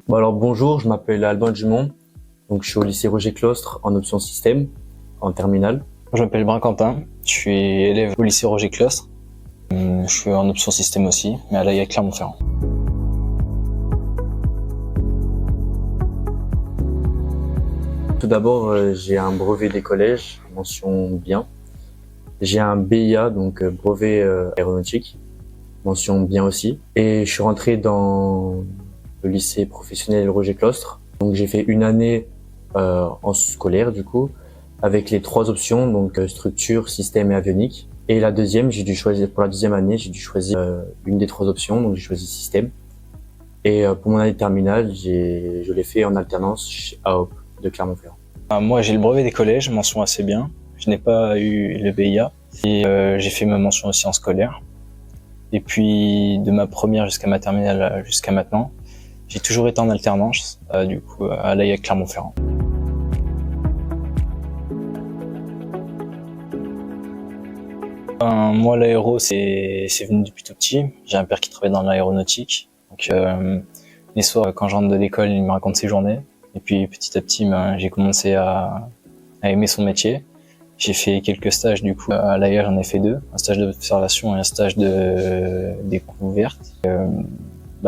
Bon alors bonjour, je m'appelle Alban Dumont, donc je suis au lycée Roger Clostre en option système, en terminale. Je m'appelle Brun Quentin, je suis élève au lycée Roger Clostre. Je suis en option système aussi, mais à l'AIA Clermont-Ferrand. Tout d'abord, j'ai un brevet des collèges, mention bien. J'ai un BIA, donc brevet aéronautique, mention bien aussi. Et je suis rentré dans le lycée professionnel Roger Clostre. Donc j'ai fait une année en scolaire du coup, avec les 3 options, donc structure, système et avionique. Et la deuxième, j'ai dû choisir, pour la deuxième année, j'ai dû choisir une des 3 options, donc j'ai choisi système. Et pour mon année terminale, je l'ai fait en alternance à AOP de Clermont-Ferrand. Moi j'ai le brevet des collèges, mention assez bien. Je n'ai pas eu le BIA. Et j'ai fait ma mention aussi en scolaire. Et puis de ma première jusqu'à ma terminale jusqu'à maintenant, j'ai toujours été en alternance, du coup à l'AIA Clermont-Ferrand. Moi l'aéro c'est venu depuis tout petit. J'ai un père qui travaille dans l'aéronautique. Donc les soirs quand je rentre de l'école, il me raconte ses journées. Et puis petit à petit, j'ai commencé à aimer son métier. J'ai fait quelques stages du coup à l'AIA, j'en ai fait 2, un stage d'observation et un stage de découverte.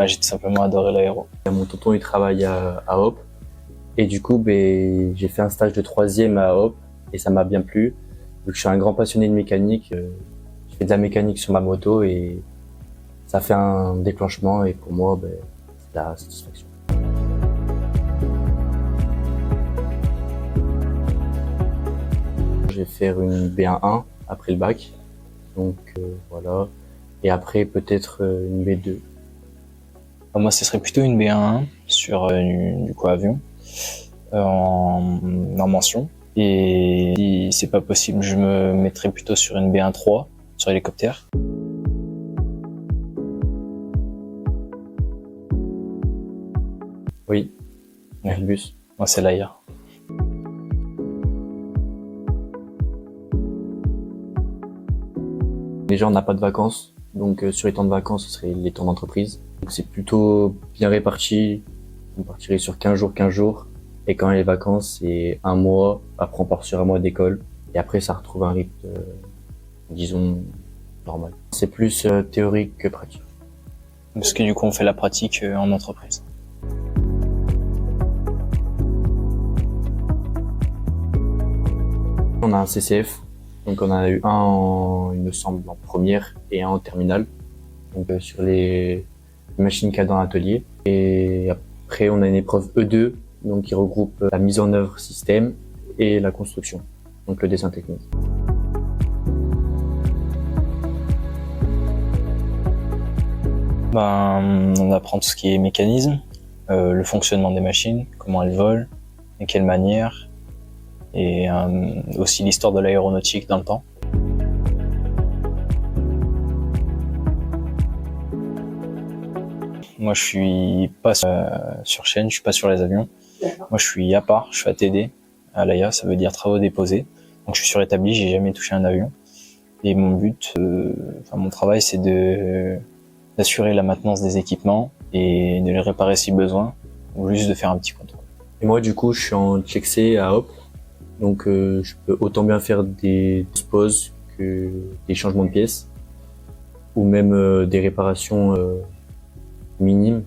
J'ai tout simplement adoré l'aéro. Mon tonton il travaille à AOP et du coup j'ai fait un stage de 3e à AOP et ça m'a bien plu. Donc je suis un grand passionné de mécanique, je fais de la mécanique sur ma moto et ça fait un déclenchement et pour moi c'est la satisfaction. Je vais faire une B1 après le bac, donc voilà, et après peut-être une B2. Moi, ce serait plutôt une B1 sur du coup avion en mention. Et si c'est pas possible, je me mettrais plutôt sur une B1-3 sur hélicoptère. Oui, Airbus. Moi, c'est l'AIA. Déjà, on n'a pas de vacances, donc sur les temps de vacances, ce serait les temps d'entreprise. Donc c'est plutôt bien réparti, on partirait sur 15 jours, et quand il y a les vacances, c'est 1 mois, après on part sur 1 mois d'école, et après ça retrouve un rythme, disons, normal. C'est plus théorique que pratique. Parce que du coup, on fait la pratique en entreprise. On a un CCF. Donc on en a eu un, il me semble, en première et un en terminale, donc sur les machines qu'il y a dans l'atelier. Et après on a une épreuve E2, donc qui regroupe la mise en œuvre système et la construction, donc le dessin technique. On apprend tout ce qui est mécanisme, le fonctionnement des machines, comment elles volent, de quelle manière, et aussi l'histoire de l'aéronautique dans le temps. Moi je suis pas sur chaîne, je suis pas sur les avions. Moi je suis à part, je suis ATD à l'AIA, ça veut dire travaux déposés. Donc je suis sur établi, j'ai jamais touché un avion. Et mon but, mon travail c'est d'assurer la maintenance des équipements et de les réparer si besoin, ou juste de faire un petit contrôle. Et moi du coup je suis en Tchèque à Hop. Donc je peux autant bien faire des disposes que des changements de pièces ou même des réparations minimes.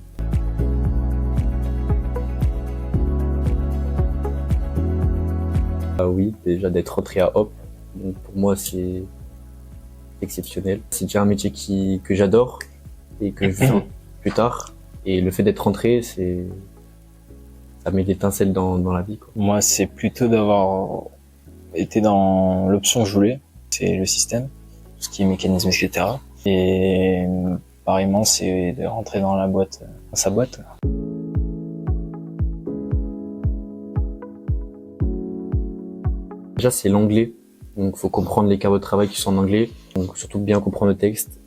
Oui, déjà d'être rentré à Hop, donc pour moi c'est exceptionnel. C'est déjà un métier que j'adore et que je fais plus tard. Et le fait d'être rentré, ça met l'étincelle dans la vie, quoi. Moi, c'est plutôt d'avoir été dans l'option que je voulais, c'est le système, tout ce qui est mécanisme, etc. Et pareillement, c'est de rentrer dans sa boîte. Déjà, c'est l'anglais, donc faut comprendre les cahiers de travail qui sont en anglais, donc surtout bien comprendre le texte,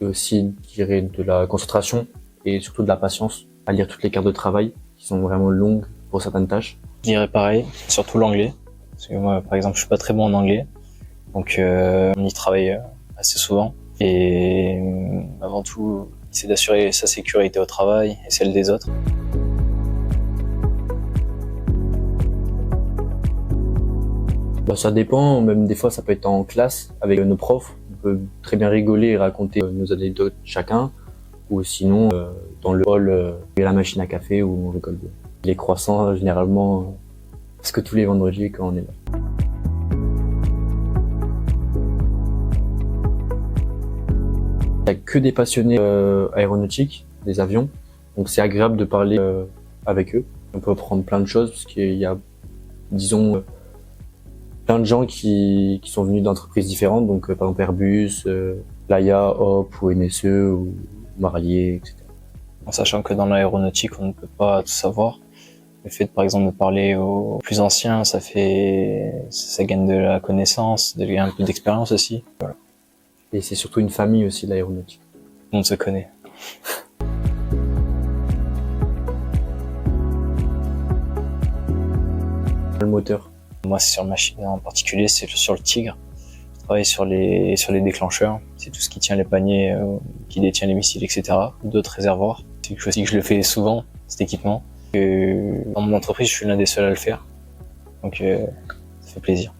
et aussi, je dirais, de la concentration et surtout de la patience à lire toutes les cartes de travail qui sont vraiment longues pour certaines tâches. Je dirais pareil, surtout l'anglais, parce que moi, par exemple, je suis pas très bon en anglais, donc on y travaille assez souvent. Et avant tout, c'est d'assurer sa sécurité au travail et celle des autres. Bah, ça dépend, même des fois ça peut être en classe avec nos profs. On peut très bien rigoler et raconter nos anecdotes chacun. Ou sinon dans le hall, il y a la machine à café où on rigole. Les croissants généralement, parce que tous les vendredis quand on est là. Il n'y a que des passionnés aéronautiques, des avions, donc c'est agréable de parler avec eux. On peut apprendre plein de choses parce qu'il y a, disons, plein de gens qui sont venus d'entreprises différentes, donc par exemple Airbus, Laia, Hop ou NSE ou Marlier, etc. En sachant que dans l'aéronautique, on ne peut pas tout savoir. Le fait, par exemple, de parler aux plus anciens, ça gagne de la connaissance, un peu d'expérience aussi. Voilà. Et c'est surtout une famille aussi, l'aéronautique. Tout le monde se connaît. Le moteur. Moi, c'est sur machine en particulier, c'est sur le Tigre. Je travaille sur les déclencheurs. C'est tout ce qui tient les paniers, qui détient les missiles, etc. D'autres réservoirs. C'est quelque chose que je le fais souvent, cet équipement. Dans mon entreprise, je suis l'un des seuls à le faire. Donc, ça fait plaisir.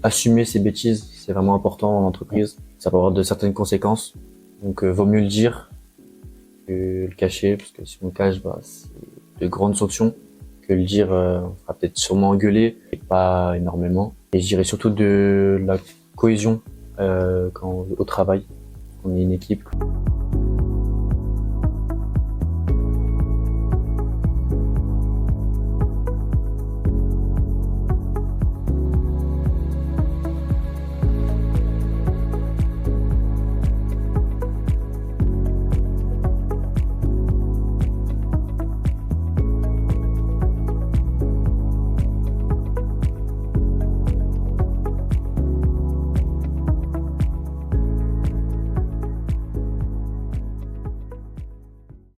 Assumer ses bêtises, c'est vraiment important en entreprise. Ça peut avoir de certaines conséquences. Donc, vaut mieux le dire que le cacher, parce que si on le cache, bah, c'est de grandes sanctions. Que le dire, on sera peut-être sûrement engueulé, et pas énormément. Et je dirais surtout de la cohésion au travail. On est une équipe.